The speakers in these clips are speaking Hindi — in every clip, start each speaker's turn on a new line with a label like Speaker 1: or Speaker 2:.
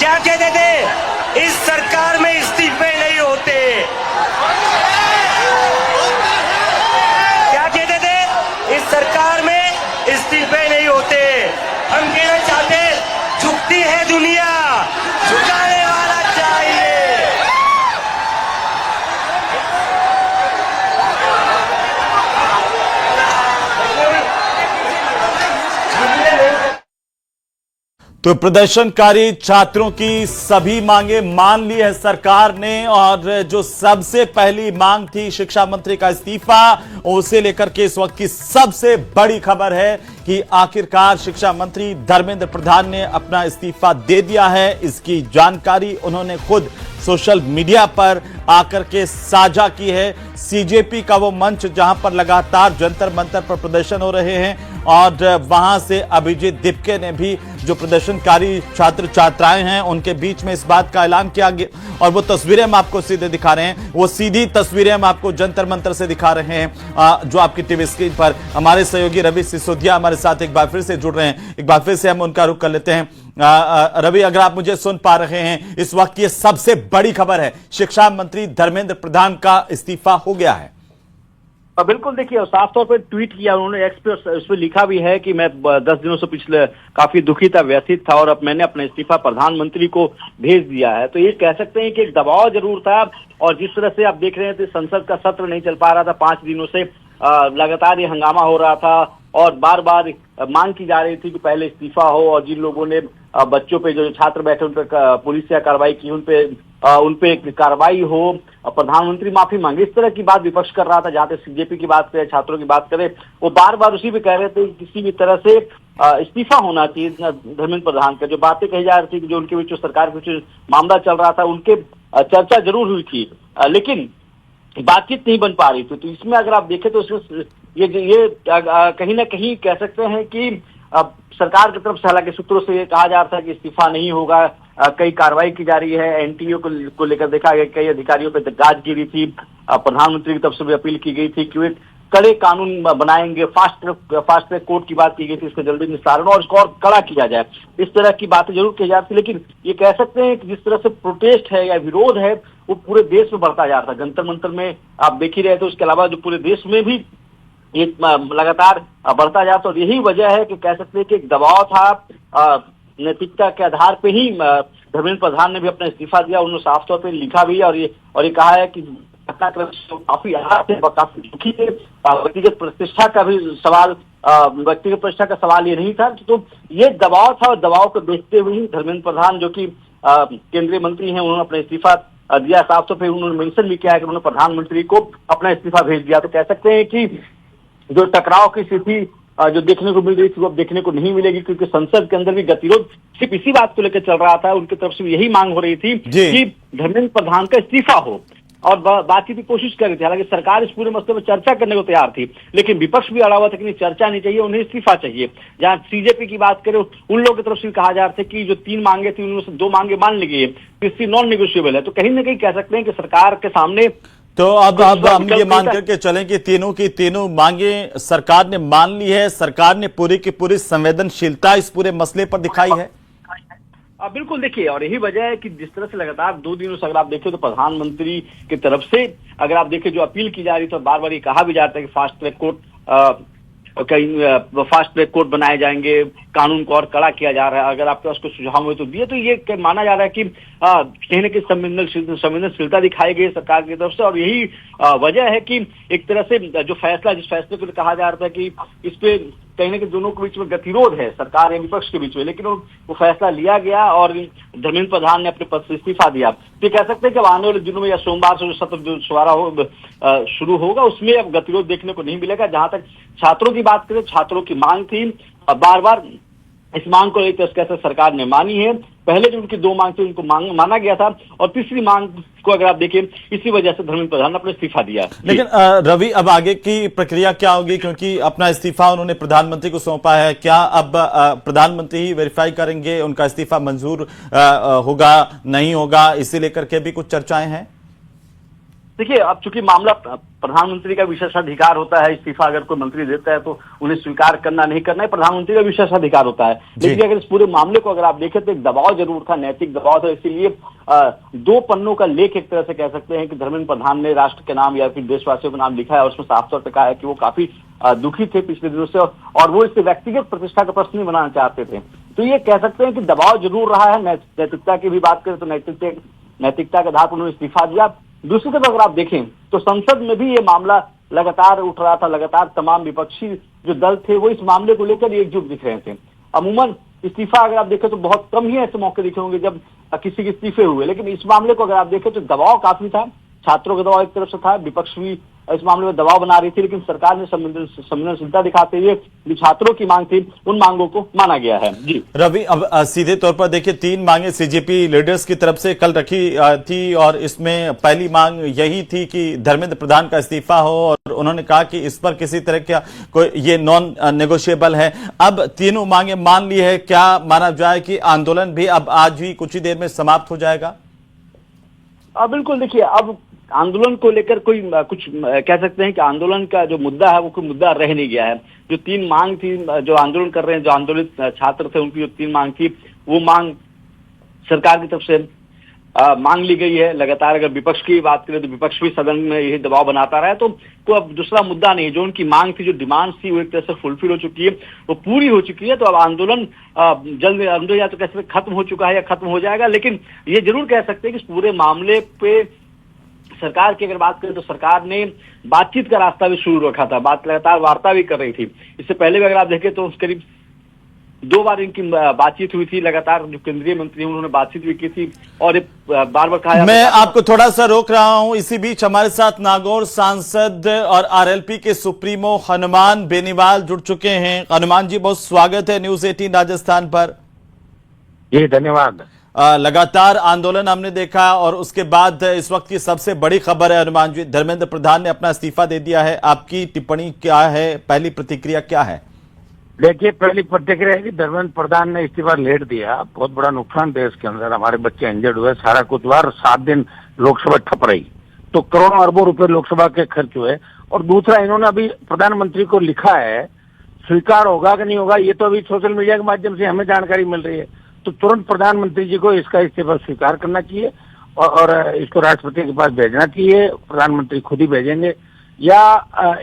Speaker 1: क्या कहते थे, इस सरकार में इस्तीफे नहीं होते। क्या कहते थे, इस सरकार में इस्तीफे नहीं होते। हम कहना चाहते, झुकती है दुनिया, झुकाने वाला चाहिए।
Speaker 2: तो प्रदर्शनकारी छात्रों की सभी मांगे मान ली है सरकार ने, और जो सबसे पहली मांग थी शिक्षा मंत्री का इस्तीफा, उसे लेकर के इस वक्त की सबसे बड़ी खबर है कि आखिरकार शिक्षा मंत्री धर्मेंद्र प्रधान ने अपना इस्तीफा दे दिया है। इसकी जानकारी उन्होंने खुद सोशल मीडिया पर आकर के साझा की है। सीजेपी का वो मंच जहां पर लगातार जंतर मंतर पर प्रदर्शन हो रहे हैं, और वहां से अभिजीत दिपके ने भी जो प्रदर्शनकारी छात्र छात्राएं हैं उनके बीच में इस बात का ऐलान किया गया, और वो तस्वीरें हम आपको सीधे दिखा रहे हैं। वो सीधी तस्वीरें हम आपको जंतर मंतर से दिखा रहे हैं जो आपकी टीवी स्क्रीन पर। हमारे सहयोगी रवि सिसोदिया हमारे साथ एक बार फिर से जुड़ रहे हैं, एक बार फिर से हम उनका रुख कर लेते हैं। रवि, अगर आप मुझे सुन पा रहे हैं, इस वक्त ये सबसे बड़ी खबर है, शिक्षा मंत्री धर्मेंद्र प्रधान का इस्तीफा हो गया है।
Speaker 3: बिल्कुल, देखिए साफ तौर पर ट्वीट किया उन्होंने, एक्स पे उस पर लिखा भी है कि मैं 10 दिनों से पिछले काफी दुखी था, व्यथित था, और अब मैंने अपना इस्तीफा प्रधानमंत्री को भेज दिया है। तो ये कह सकते हैं कि एक दबाव जरूर था, और जिस तरह से आप देख रहे थे संसद का सत्र नहीं चल पा रहा था, 5 दिनों से लगातार ये हंगामा हो रहा था, और बार बार मांग की जा रही थी कि पहले इस्तीफा हो, और जिन लोगों ने बच्चों पे जो छात्र बैठे उन पर पुलिस से कार्रवाई की, उन पे कार्रवाई हो, प्रधानमंत्री माफी मांगे, इस तरह की बात विपक्ष कर रहा था। जहां तक सीजेपी की बात करें, छात्रों की बात करें, वो बार बार उसी पे कह रहे थे कि किसी भी तरह से इस्तीफा होना चाहिए धर्मेंद्र प्रधान का। जो बातें कही जा रही थी कि जो उनके बीच सरकार के बीच मामला चल रहा था, उनके चर्चा जरूर हुई थी, लेकिन बातचीत नहीं बन पा रही थी। तो इसमें अगर आप देखें तो इसमें ये कहीं ना कहीं कह सकते हैं कि सरकार की तरफ से, हालांकि सूत्रों से ये कहा जा रहा था कि इस्तीफा नहीं होगा, कई कार्रवाई की जा रही है, एनटीओ को लेकर देखा गया, कई अधिकारियों पर गाज गिरी थी, प्रधानमंत्री की तरफ से भी अपील की गई थी कि वे कड़े कानून बनाएंगे, फास्ट ट्रैक कोर्ट की बात की गई थी, इसका जल्दी निस्तारण और इसको और कड़ा किया जाए, इस तरह की बातें जरूर की जाती। लेकिन ये कह सकते हैं कि जिस तरह से प्रोटेस्ट है या विरोध है वो पूरे देश में बढ़ता जा रहा था। जंतर मंतर में आप देख ही रहे थे, उसके अलावा जो पूरे देश में भी ये लगातार बढ़ता जाता, और यही वजह है कि कह सकते हैं कि एक दबाव था, नैतिकता के आधार पे ही धर्मेंद्र प्रधान ने भी अपना इस्तीफा दिया। उन्होंने साफ तौर पे लिखा भी है, और ये कहा है कि घटनाक्रम काफी काफी दुखी थे, व्यक्तिगत प्रतिष्ठा का भी सवाल, व्यक्तिगत प्रतिष्ठा का सवाल ये नहीं था। तो ये दबाव था, और दबाव को देखते हुए ही धर्मेंद्र प्रधान जो कि केंद्रीय मंत्री हैं, उन्होंने अपना इस्तीफा दिया। साफ तौर पर उन्होंने मेंशन भी किया है कि उन्होंने प्रधानमंत्री को अपना इस्तीफा भेज दिया। तो कह सकते हैं कि जो टकराव की स्थिति जो देखने को मिल रही थी वो अब देखने को नहीं मिलेगी, क्योंकि संसद के अंदर भी गतिरोध सिर्फ इसी बात को लेकर चल रहा था। उनकी तरफ से यही मांग हो रही थी कि धर्मेंद्र प्रधान का इस्तीफा हो, और बातचीत की कोशिश कर रही थी। हालांकि सरकार इस पूरे मसले पर चर्चा करने को तैयार थी, लेकिन विपक्ष भी अड़ा हुआ था कि नहीं, चर्चा नहीं चाहिए, उन्हें इस्तीफा चाहिए। जहां सीजेपी की बात करें, उन लोगों की तरफ से कहा जा रहा था कि जो 3 मांगे थी उनमें से 2 मांगे मान ली गई है, तीसरी नॉन नेगोशिएबल है। तो कहीं ना कहीं कह सकते हैं कि सरकार के सामने
Speaker 2: तो अब हम ये मान करके चलें कि तीनों की तीनों मांगे सरकार ने मान ली है, सरकार ने पूरी की पूरी संवेदनशीलता इस पूरे मसले पर दिखाई है।
Speaker 3: बिल्कुल, देखिए, और यही वजह है कि जिस तरह से लगातार 2 दिनों से अगर आप देखें तो प्रधानमंत्री की तरफ से अगर आप देखें जो अपील की जा रही है, तो बार बार ये कहा भी जाता है कि फास्ट ट्रैक कोर्ट बनाए जाएंगे, कानून को और कड़ा किया जा रहा है। अगर आपके पास कुछ सुझाव हुए तो दिए, तो ये माना जा रहा है कि कहीं न कहीं संवेदनशीलता दिखाई गई सरकार की तरफ से, और यही वजह है कि एक तरह से जो फैसला, जिस फैसले को कहा जा रहा था कि इस पे कहीं न कहीं दोनों के बीच में गतिरोध है, सरकार या विपक्ष के बीच में, लेकिन वो फैसला लिया गया और धर्मेंद्र प्रधान ने अपने पद से इस्तीफा दिया। तो कह सकते हैं कि आने वाले दिनों में या सोमवार से जो सत्र जो शुरू होगा उसमें अब गतिरोध देखने को नहीं मिलेगा। जहां तक छात्रों की बात करें, छात्रों की मांग थी, बार बार इस मांग को लेकर सरकार ने मानी है। पहले जो उनकी 2 मांग थी उनको माना गया था, और तीसरी मांग को अगर आप देखें, इसी वजह से धर्मेंद्र प्रधान ने अपना इस्तीफा दिया।
Speaker 2: लेकिन रवि, अब आगे की प्रक्रिया क्या होगी, क्योंकि अपना इस्तीफा उन्होंने प्रधानमंत्री को सौंपा है, क्या अब प्रधानमंत्री ही वेरीफाई करेंगे उनका इस्तीफा मंजूर होगा नहीं होगा, इसी लेकर के भी कुछ चर्चाएं हैं?
Speaker 3: देखिए, अब चूंकि मामला प्रधानमंत्री का विशेषाधिकार होता है, इस्तीफा अगर कोई मंत्री देता है तो उन्हें स्वीकार करना नहीं करना है प्रधानमंत्री का विशेषाधिकार होता है। लेकिन अगर इस पूरे मामले को अगर आप देखें तो एक दबाव जरूर था, नैतिक दबाव था। इसीलिए 2 पन्नों का लेख एक तरह से कह सकते हैं कि धर्मेंद्र प्रधान ने राष्ट्र के नाम या फिर देशवासियों के नाम लिखा है और उसमें साफ तौर पर कहा है कि वो काफी दुखी थे पिछले दिनों से और वो इससे व्यक्तिगत प्रतिष्ठा का प्रश्न नहीं बनाना चाहते थे। तो ये कह सकते हैं कि दबाव जरूर रहा है। नैतिकता की भी बात करें तो नैतिकता के आधार पर उन्होंने इस्तीफा दिया। दूसरी तरफ अगर आप देखें तो संसद में भी ये मामला लगातार उठ रहा था, लगातार तमाम विपक्षी जो दल थे वो इस मामले को लेकर एकजुट दिख रहे थे। अमूमन इस्तीफा अगर आप देखें तो बहुत कम ही ऐसे मौके दिखे होंगे जब किसी के इस्तीफे हुए, लेकिन इस मामले को अगर आप देखें तो दबाव काफी था। छात्रों का दबाव एक तरफ से था, विपक्ष भी इस मामले में दबाव बना रही थी, लेकिन सरकार ने संवेदनशीलता दिखाते हुए जो छात्रों की मांग थी उन मांगों को माना गया है। जी
Speaker 2: रवि, अब सीधे तौर पर देखिए 3 मांगे सीजेपी लीडर्स की तरफ से कल रखी थी और इसमें पहली मांग यही थी कि धर्मेंद्र प्रधान का इस्तीफा हो और उन्होंने कहा कि इस पर किसी तरह का कोई ये नॉन नेगोशिएबल है। अब तीनों मांगे मान ली है, क्या माना जाए कि आंदोलन भी अब आज ही कुछ ही देर में समाप्त हो जाएगा?
Speaker 3: बिल्कुल, देखिए अब आंदोलन को लेकर कोई कुछ कह सकते हैं कि आंदोलन का जो मुद्दा है वो कोई मुद्दा रह नहीं गया है। जो 3 मांग थी, जो आंदोलन कर रहे हैं, जो आंदोलित छात्र थे, उनकी जो 3 मांग थी वो मांग सरकार की तरफ से मांग ली गई है। लगातार अगर विपक्ष की बात करें तो विपक्ष भी सदन में यही दबाव बनाता रहा है, तो अब दूसरा मुद्दा नहीं। जो उनकी मांग थी, जो डिमांड थी, वो एक तरह से फुलफिल हो चुकी है, वो पूरी हो चुकी है। तो अब आंदोलन जल्द अंदर या तो कैसे खत्म हो चुका है या खत्म हो जाएगा। लेकिन ये जरूर कह सकते हैं कि इस पूरे मामले पे सरकार की अगर बात करें तो सरकार ने बातचीत का रास्ता भी शुरू रखा था, लगातार वार्ता भी कर रही थी। इससे पहले भी अगर आप देखें तो करीब 2 बार इनकी बातचीत हुई थी। लगातार जो केंद्रीय मंत्री उन्होंने बातचीत भी की थी और बार बार कहा।
Speaker 2: मैं आपको थोड़ा सा रोक रहा हूं। इसी बीच हमारे साथ नागौर सांसद और आरएलपी के सुप्रीमो हनुमान बेनीवाल जुड़ चुके हैं। हनुमान जी, बहुत स्वागत है न्यूज 18 राजस्थान पर।
Speaker 4: जी धन्यवाद।
Speaker 2: लगातार आंदोलन हमने देखा और उसके बाद इस वक्त की सबसे बड़ी खबर है हनुमान जी, धर्मेंद्र प्रधान ने अपना इस्तीफा दे दिया है। आपकी टिप्पणी क्या है, पहली प्रतिक्रिया क्या है?
Speaker 4: देखिए, पहली प्रतिक्रिया है कि धर्मेंद्र प्रधान ने इस्तीफा लेट दिया। बहुत बड़ा नुकसान देश के अंदर, हमारे बच्चे इंजर्ड हुए, सारा कुछ हुआ और 7 दिन लोकसभा ठप रही, तो करोड़ों अरबों रुपए लोकसभा के खर्च हुए। और दूसरा, इन्होंने अभी प्रधानमंत्री को लिखा है, स्वीकार होगा कि नहीं होगा ये तो अभी सोशल मीडिया के माध्यम से हमें जानकारी मिल रही है। तो तुरंत प्रधानमंत्री जी को इसका इस्तीफा स्वीकार करना चाहिए और इसको राष्ट्रपति के पास भेजना चाहिए। प्रधानमंत्री खुद ही भेजेंगे या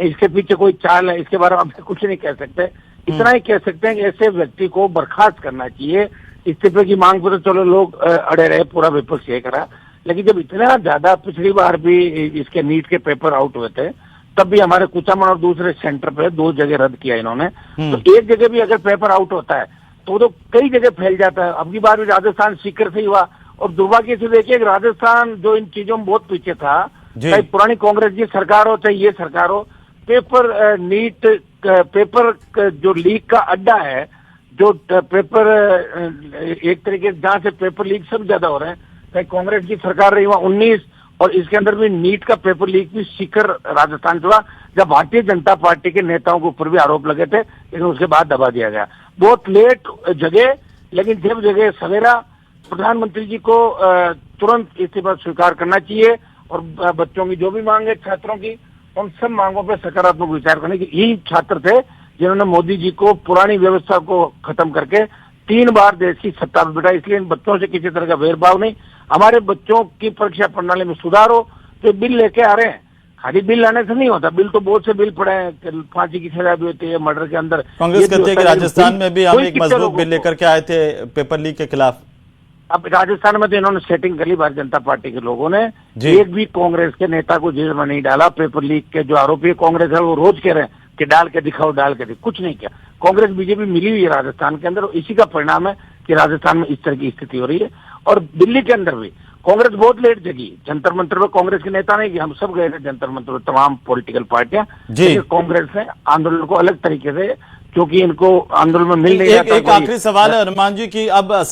Speaker 4: इसके पीछे कोई चाल है, इसके बारे में हम कुछ नहीं कह सकते। इतना ही कह सकते हैं कि ऐसे व्यक्ति को बर्खास्त करना चाहिए। इस्तीफे की मांग पर तो चलो लोग अड़े रहे, पूरा विपक्ष ये करा, लेकिन जब इतना ज्यादा, पिछली बार भी इसके नीट के पेपर आउट हुए थे तब भी हमारे कुचामन और दूसरे सेंटर पे 2 जगह रद्द किया इन्होंने। तो एक जगह भी अगर पेपर आउट होता है तो कई जगह फैल जाता है। अब की बार भी राजस्थान सीकर से ही हुआ और दुर्भाग्य से देखिए राजस्थान जो इन चीजों में बहुत पीछे था, चाहे पुरानी कांग्रेस की सरकार हो चाहे ये सरकार हो, पेपर नीट पेपर जो लीक का अड्डा है, जो पेपर एक तरीके से जहां से पेपर लीक सब ज्यादा हो रहे हैं, चाहे कांग्रेस की सरकार रही वहां 19 और इसके अंदर भी नीट का पेपर लीक भी सीकर राजस्थान से हुआ, जब भारतीय जनता पार्टी के नेताओं के ऊपर भी आरोप लगे थे, लेकिन उसके बाद दबा दिया गया। बहुत लेट जगह, लेकिन जब जगह सवेरा, प्रधानमंत्री जी को तुरंत इस्तीफा स्वीकार करना चाहिए और बच्चों की जो भी मांग है, छात्रों की, उन सब मांगों पर सकारात्मक विचार करने की। यही छात्र थे जिन्होंने मोदी जी को पुरानी व्यवस्था को खत्म करके 3 बार देश की सत्ता में बिठाया। इसलिए इन बच्चों से किसी तरह का भेदभाव नहीं, हमारे बच्चों की परीक्षा प्रणाली में सुधार हो। जो बिल लेके आ रहे हैं, खाली बिल लाने से नहीं होता, बिल तो बहुत से बिल पड़े हैं, फांसी की सजा भी होती है, मर्डर के अंदर।
Speaker 2: कांग्रेस कहते हैं कि राजस्थान में भी हम एक मजबूत बिल लेकर के आए थे पेपर लीक के खिलाफ।
Speaker 4: अब राजस्थान में तो इन्होंने सेटिंग कर ली, भारतीय जनता पार्टी के लोगों ने। एक भी कांग्रेस के नेता को जेल में नहीं डाला। पेपर लीक के जो आरोपी कांग्रेस है वो रोज कह रहे हैं कि डाल के दिखाओ, डाल के दिखाओ, कुछ नहीं किया। कांग्रेस बीजेपी मिली हुई है राजस्थान के अंदर, इसी का परिणाम है कि राजस्थान में इस तरह की स्थिति हो रही है। और दिल्ली के अंदर भी कांग्रेस बहुत लेट जगी। जंतर मंतर पर कांग्रेस के नेता नहीं, कि हम सब गए थे जंतर मंतर पर, तमाम पॉलिटिकल पार्टियां, लेकिन कांग्रेस ने आंदोलन को अलग तरीके से, क्योंकि इनको आंदोलन में मिल नहीं रहा था।
Speaker 2: एक आखिरी सवाल है हनुमान जी की, अब